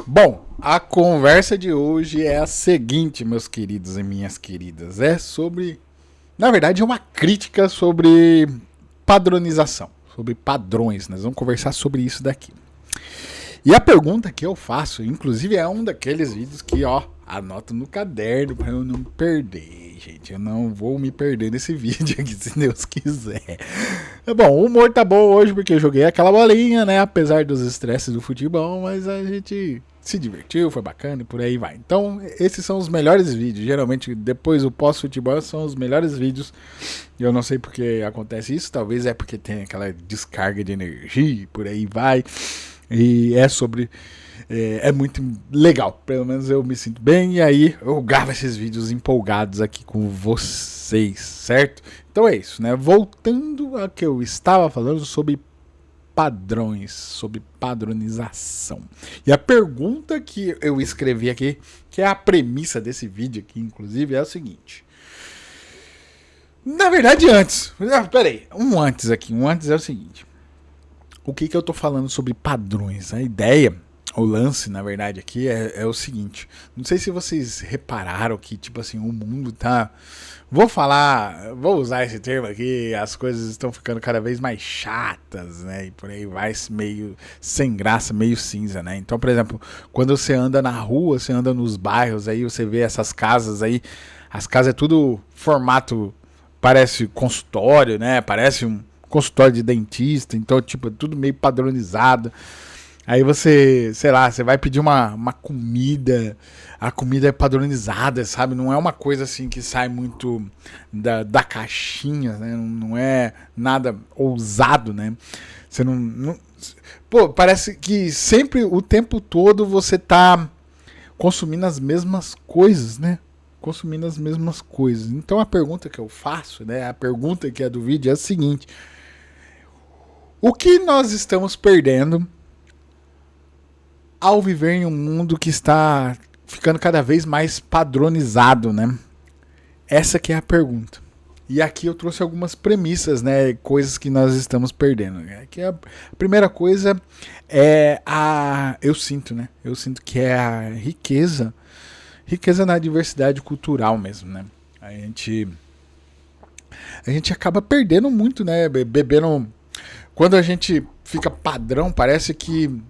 Bom, a conversa de hoje é a seguinte, meus queridos e minhas queridas. É sobre, na verdade, é uma crítica sobre padronização, sobre padrões. Nós vamos conversar sobre isso daqui. E a pergunta que eu faço, inclusive, é um daqueles vídeos que, anoto no caderno para eu não me perder, gente. Eu não vou me perder nesse vídeo aqui, se Deus quiser. Bom, o humor tá bom hoje porque eu joguei aquela bolinha, né? Apesar dos estresses do futebol, mas a gente se divertiu, foi bacana e por aí vai. Então, esses são os melhores vídeos. Geralmente, depois do pós-futebol, são os melhores vídeos. Eu não sei porque acontece isso. Talvez é porque tem aquela descarga de energia e por aí vai. E é sobre... É muito legal, pelo menos eu me sinto bem. E aí eu gravo esses vídeos empolgados aqui com vocês, certo? Então é isso, né? Voltando ao que eu estava falando sobre padrões, sobre padronização. E a pergunta que eu escrevi aqui, que é a premissa desse vídeo aqui, inclusive, é o seguinte. Na verdade, antes. Peraí, um antes é o seguinte. O que eu tô falando sobre padrões? A ideia, o lance, na verdade, aqui é o seguinte. Não sei se vocês repararam que, tipo assim, o mundo tá... Vou usar esse termo aqui, as coisas estão ficando cada vez mais chatas, né? E por aí vai meio sem graça, meio cinza, né? Então, por exemplo, quando você anda na rua, você anda nos bairros, aí você vê essas casas aí, as casas é tudo formato, parece consultório, né? Parece um consultório de dentista, então, tipo, tudo meio padronizado. Aí você, sei lá, você vai pedir uma comida, a comida é padronizada, sabe? Não é uma coisa assim que sai muito da caixinha, né? Não é nada ousado, né? Você não... Pô, parece que sempre, o tempo todo, você tá consumindo as mesmas coisas, né? Consumindo as mesmas coisas. Então a pergunta que eu faço, né? A pergunta que é do vídeo é a seguinte. O que nós estamos perdendo ao viver em um mundo que está ficando cada vez mais padronizado, né? Essa que é a pergunta. E aqui eu trouxe algumas premissas, né? Coisas que nós estamos perdendo. Aqui a primeira coisa é eu sinto, né? Eu sinto que é a riqueza na diversidade cultural mesmo, né? A gente acaba perdendo muito, né? Bebendo... Quando a gente fica padrão, parece que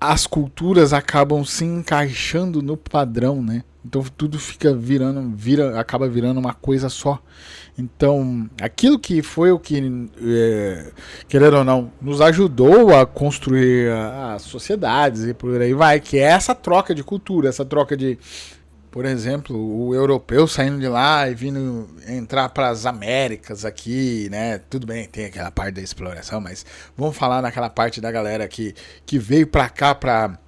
as culturas acabam se encaixando no padrão, né? Então tudo acaba virando uma coisa só. Então, aquilo que foi o que, querendo ou não, nos ajudou a construir as sociedades e por aí vai, que é essa troca de cultura, essa troca de... Por exemplo, o europeu saindo de lá e vindo entrar para as Américas aqui, né? Tudo bem, tem aquela parte da exploração, mas vamos falar naquela parte da galera que veio para cá para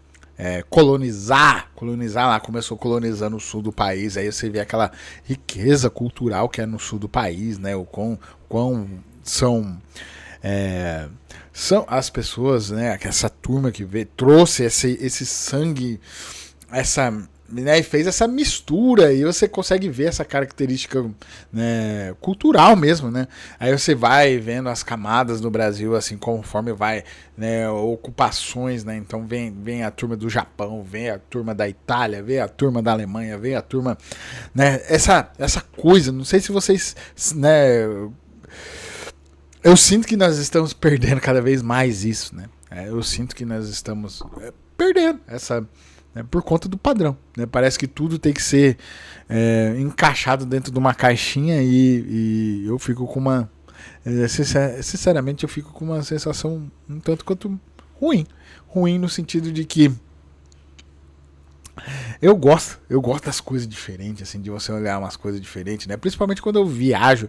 colonizar lá, começou colonizando o sul do país, aí você vê aquela riqueza cultural que é no sul do país, né? O quão são as pessoas, né? Essa turma que trouxe esse sangue, né, e fez essa mistura e você consegue ver essa característica, né, cultural mesmo, né? Aí você vai vendo as camadas no Brasil assim conforme vai, né, ocupações, né? Então vem a turma do Japão, vem a turma da Itália, vem a turma da Alemanha, vem a turma, né? Essa coisa, não sei se vocês, né? Eu sinto que nós estamos perdendo cada vez mais isso, né? Eu sinto que nós estamos perdendo essa... por conta do padrão, né? Parece que tudo tem que ser encaixado dentro de uma caixinha e eu fico com uma... sinceramente, eu fico com uma sensação um tanto quanto ruim. Ruim no sentido de que eu gosto das coisas diferentes, assim, de você olhar umas coisas diferentes, né? Principalmente quando eu viajo,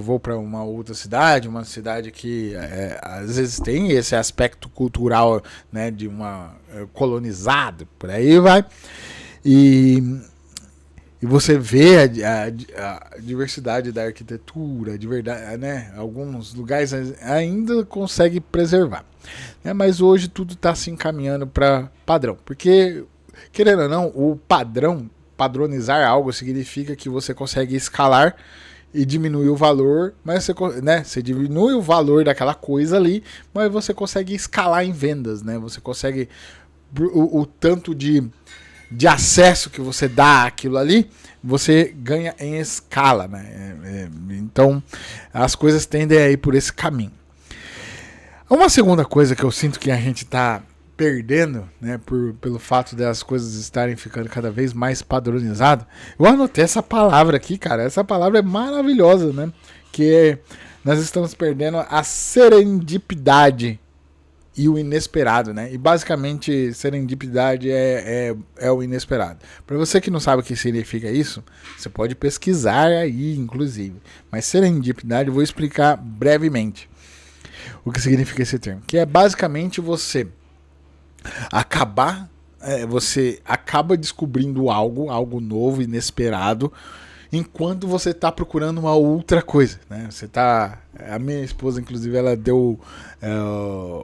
vou para uma outra cidade, uma cidade que às vezes tem esse aspecto cultural, né, de uma colonizado, por aí vai, e você vê a diversidade da arquitetura, de verdade, né? Alguns lugares ainda consegue preservar, né? Mas hoje tudo está se encaminhando para padrão, porque querendo ou não, o padronizar algo significa que você consegue escalar e diminuir o valor, mas você diminui o valor daquela coisa ali, mas você consegue escalar em vendas, né? Você consegue o tanto de acesso que você dá àquilo ali, você ganha em escala, né? Então, as coisas tendem a ir por esse caminho. Uma segunda coisa que eu sinto que a gente está perdendo, né, pelo fato das coisas estarem ficando cada vez mais padronizadas, eu anotei essa palavra aqui, cara. Essa palavra é maravilhosa, né? Que nós estamos perdendo a serendipidade e o inesperado, né? E basicamente serendipidade é o inesperado. Para você que não sabe o que significa isso, você pode pesquisar aí, inclusive. Mas serendipidade eu vou explicar brevemente o que significa esse termo. Que é basicamente você acaba descobrindo algo novo, inesperado, enquanto você está procurando uma outra coisa, né? A minha esposa, inclusive, ela deu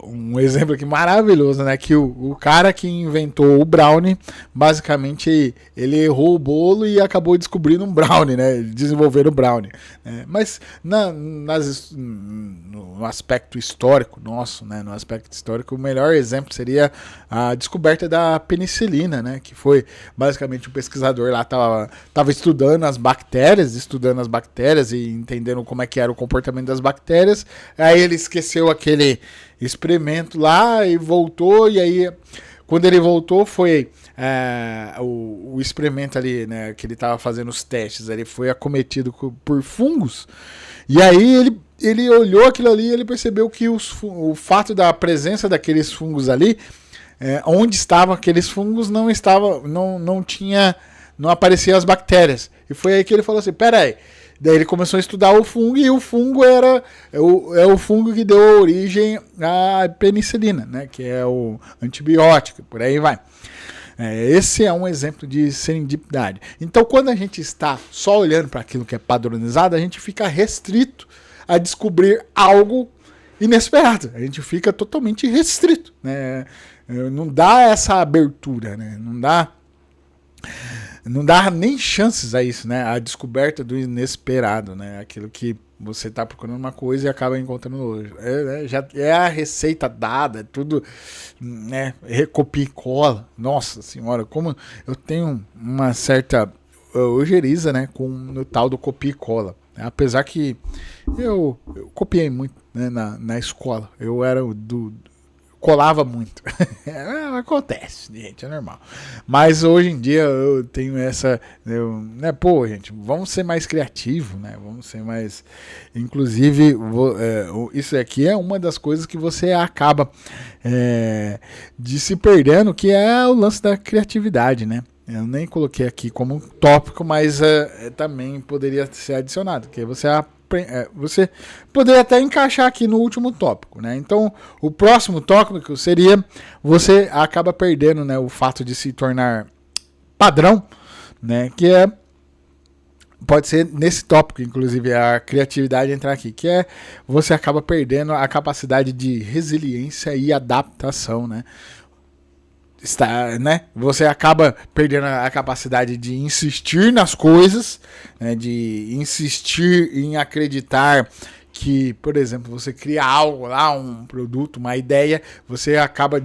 um exemplo aqui maravilhoso, né? Que o cara que inventou o brownie, basicamente, ele errou o bolo e acabou descobrindo um brownie, né? Desenvolvendo o brownie. Mas no aspecto histórico nosso, né? No aspecto histórico, o melhor exemplo seria a descoberta da penicilina, né? Que foi, basicamente, o pesquisador lá estava estudando as bactérias e entendendo como é que era o comportamento das bactérias. Aí ele esqueceu aquele experimento lá e voltou, e aí quando ele voltou foi o experimento ali, né, que ele estava fazendo os testes, ele foi acometido por fungos, e aí ele olhou aquilo ali e ele percebeu que o fato da presença daqueles fungos ali, onde estavam aqueles fungos não apareciam as bactérias, e foi aí que ele falou assim, peraí. Daí ele começou a estudar o fungo, e o fungo é o fungo que deu origem à penicilina, né? Que é o antibiótico, por aí vai. Esse é um exemplo de serendipidade. Então, quando a gente está só olhando para aquilo que é padronizado, a gente fica restrito a descobrir algo inesperado. A gente fica totalmente restrito, né? Não dá essa abertura, né? Não dá nem chances a isso, né? A descoberta do inesperado, né? Aquilo que você está procurando uma coisa e acaba encontrando outra. Já é a receita dada, tudo, né? Recopia e cola. Nossa senhora, como eu tenho uma certa ojeriza, né? Com o tal do copia e cola. Apesar que eu copiei muito, né? Na escola. Eu era colava muito. Acontece, gente, é normal. Mas hoje em dia eu tenho essa. Gente, vamos ser mais criativos, né? Vamos ser mais. Inclusive, isso aqui é uma das coisas que você acaba de se perdendo, que é o lance da criatividade, né? Eu nem coloquei aqui como tópico, mas também poderia ser adicionado, que você poderia até encaixar aqui no último tópico, né? Então, o próximo tópico seria você acaba perdendo, né, o fato de se tornar padrão, né? Que pode ser nesse tópico, inclusive, a criatividade entrar aqui, que é você acaba perdendo a capacidade de resiliência e adaptação, né? Você acaba perdendo a capacidade de insistir nas coisas, né, de insistir em acreditar que, por exemplo, você cria algo lá, um produto, uma ideia, você acaba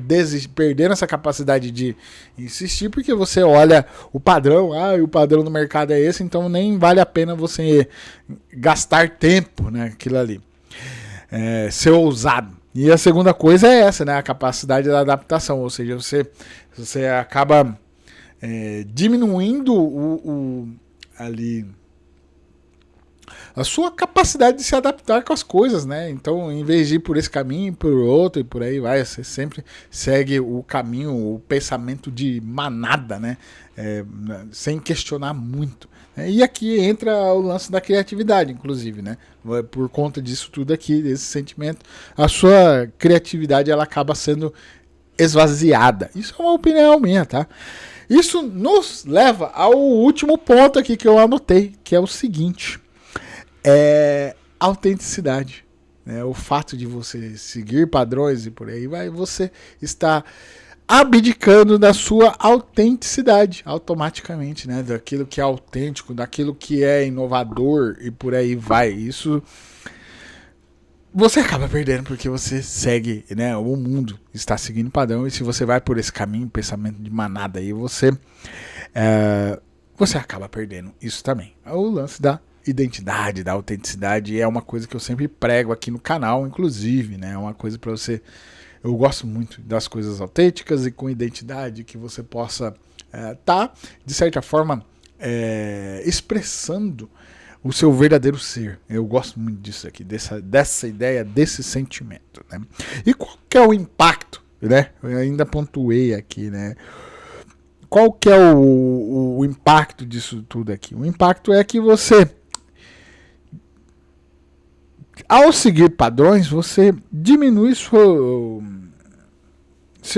perdendo essa capacidade de insistir porque você olha o padrão, o padrão do mercado é esse, então nem vale a pena você gastar tempo naquilo ali. Ser ousado. E a segunda coisa é essa, né? A capacidade da adaptação, ou seja, você acaba diminuindo ali a sua capacidade de se adaptar com as coisas, né? Então, em vez de ir por esse caminho, por outro e por aí vai, você sempre segue o caminho, o pensamento de manada, né? Sem questionar muito. E aqui entra o lance da criatividade, inclusive, né? Por conta disso tudo aqui, desse sentimento, a sua criatividade ela acaba sendo esvaziada. Isso é uma opinião minha, tá? Isso nos leva ao último ponto aqui que eu anotei, que é o seguinte: autenticidade. O fato de você seguir padrões e por aí vai, você está abdicando da sua autenticidade automaticamente, né? Daquilo que é autêntico, daquilo que é inovador e por aí vai. Isso você acaba perdendo porque você segue, né? O mundo está seguindo padrão, e se você vai por esse caminho, pensamento de manada aí, você acaba perdendo isso também. O lance da identidade, da autenticidade é uma coisa que eu sempre prego aqui no canal, inclusive, né? É uma coisa para você. Eu gosto muito das coisas autênticas e com identidade, que você possa tá, de certa forma, expressando o seu verdadeiro ser. Eu gosto muito disso aqui, dessa ideia, desse sentimento, né? E qual que é o impacto, né? Eu ainda pontuei aqui, né? Qual que é o impacto disso tudo aqui? O impacto é que você, ao seguir padrões, você diminui seu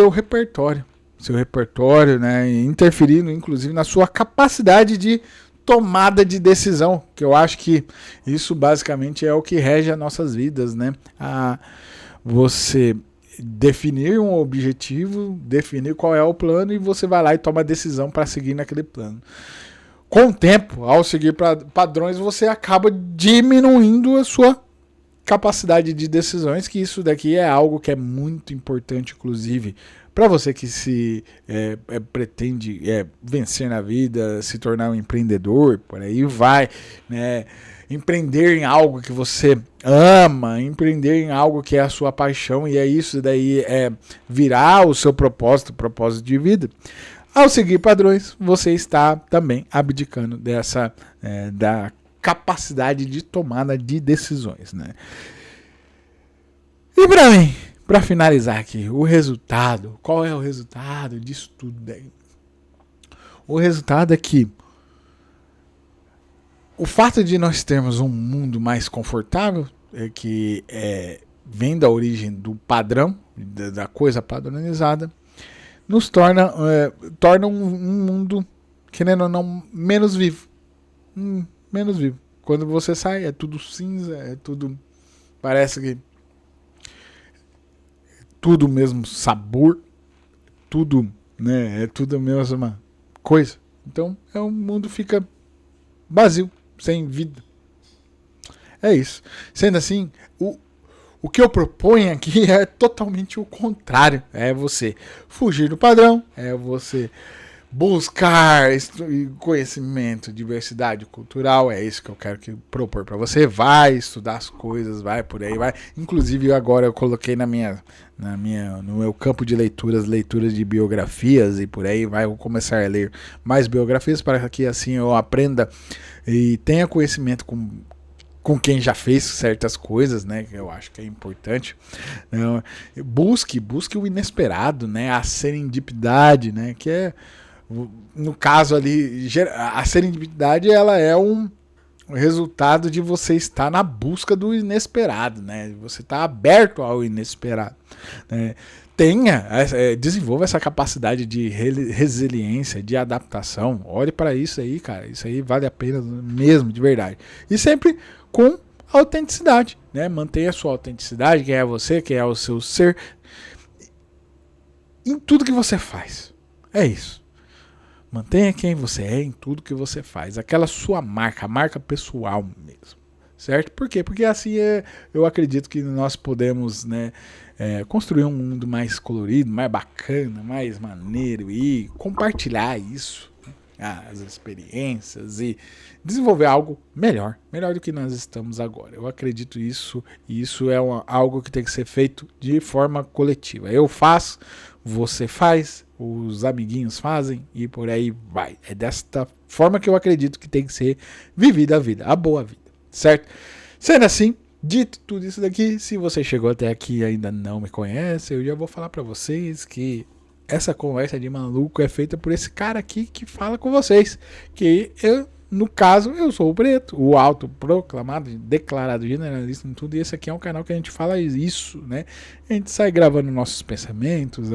repertório. Seu repertório, né? Interferindo, inclusive, na sua capacidade de tomada de decisão, que eu acho que isso basicamente é o que rege as nossas vidas, né? Você definir um objetivo, definir qual é o plano, e você vai lá e toma a decisão para seguir naquele plano. Com o tempo, ao seguir padrões, você acaba diminuindo a sua capacidade de decisões, que isso daqui é algo que é muito importante, inclusive, para você que pretende vencer na vida, se tornar um empreendedor, por aí vai, né? Empreender em algo que você ama, empreender em algo que é a sua paixão, e é isso daí, virar o seu propósito de vida. Ao seguir padrões, você está também abdicando da capacidade de tomada de decisões, né? E para mim, para finalizar aqui, o resultado, qual é o resultado disso tudo daí? O resultado é que o fato de nós termos um mundo mais confortável, que vem da origem do padrão, da coisa padronizada, nos torna um mundo, querendo ou não, menos vivo. Menos vivo. Quando você sai, é tudo cinza, é tudo... Parece que... tudo o mesmo sabor, tudo, né? É tudo a mesma coisa. Então, o mundo fica vazio, sem vida. É isso. Sendo assim, o que eu proponho aqui é totalmente o contrário. É você fugir do padrão, é você buscar conhecimento, diversidade cultural. É isso que eu quero propor para você. Vai estudar as coisas, vai por aí, vai. Inclusive agora eu coloquei no meu campo de leituras de biografias, e por aí vai. Eu vou começar a ler mais biografias para que assim eu aprenda e tenha conhecimento com quem já fez certas coisas, né? Que eu acho que é importante. Busque o inesperado, né? A serendipidade, né? Que é, no caso ali, a serendipidade, ela é um resultado de você estar na busca do inesperado, né? Você está aberto ao inesperado, né? Desenvolva essa capacidade de resiliência, de adaptação. Olhe para isso aí, cara. Isso aí vale a pena mesmo, de verdade. E sempre com autenticidade, né? Mantenha a sua autenticidade, quem é você, quem é o seu ser, em tudo que você faz. É isso. Mantenha quem você é em tudo que você faz. Aquela sua marca, a marca pessoal mesmo. Certo? Por quê? Porque assim eu acredito que nós podemos, né, construir um mundo mais colorido, mais bacana, mais maneiro, e compartilhar isso, as experiências, e desenvolver algo melhor do que nós estamos agora. Eu acredito isso, e isso é algo que tem que ser feito de forma coletiva. Eu faço, você faz, os amiguinhos fazem, e por aí vai. É desta forma que eu acredito que tem que ser vivida a vida, a boa vida, certo? Sendo assim, dito tudo isso daqui, se você chegou até aqui e ainda não me conhece, eu já vou falar para vocês que essa conversa de maluco é feita por esse cara aqui que fala com vocês, que no caso, eu sou o Preto, o autoproclamado, declarado generalista em tudo, e esse aqui é um canal que a gente fala isso, né? A gente sai gravando nossos pensamentos,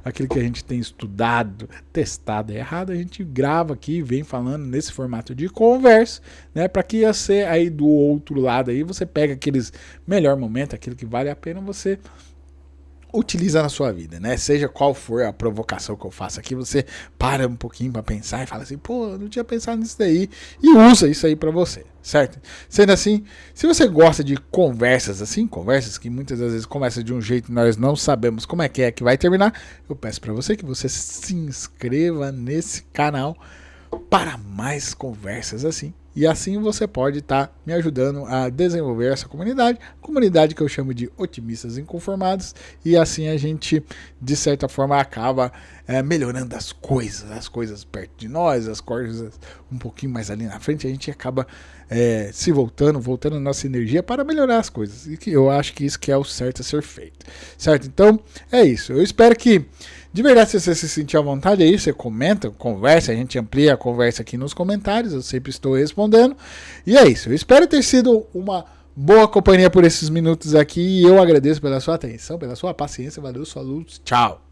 aquilo que a gente tem estudado, testado errado, a gente grava aqui e vem falando nesse formato de conversa, né? Para que você aí do outro lado aí, você pega aqueles melhor momentos, aquilo que vale a pena você utiliza na sua vida, né? Seja qual for a provocação que eu faço aqui, você para um pouquinho para pensar e fala assim, pô, eu não tinha pensado nisso daí, e usa isso aí para você, certo? Sendo assim, se você gosta de conversas assim, conversas que muitas das vezes começam de um jeito e nós não sabemos como é que vai terminar, eu peço para você que você se inscreva nesse canal para mais conversas assim. E assim você pode estar me ajudando a desenvolver essa comunidade que eu chamo de otimistas inconformados, e assim a gente, de certa forma, acaba melhorando as coisas perto de nós, as coisas um pouquinho mais ali na frente, a gente acaba se voltando a nossa energia para melhorar as coisas, e que eu acho que isso que é o certo a ser feito, certo? Então, é isso. Eu espero que de verdade, se você se sentir à vontade aí, você comenta, conversa, a gente amplia a conversa aqui nos comentários, eu sempre estou respondendo. E é isso, eu espero ter sido uma boa companhia por esses minutos aqui e eu agradeço pela sua atenção, pela sua paciência, valeu, sua luz, tchau!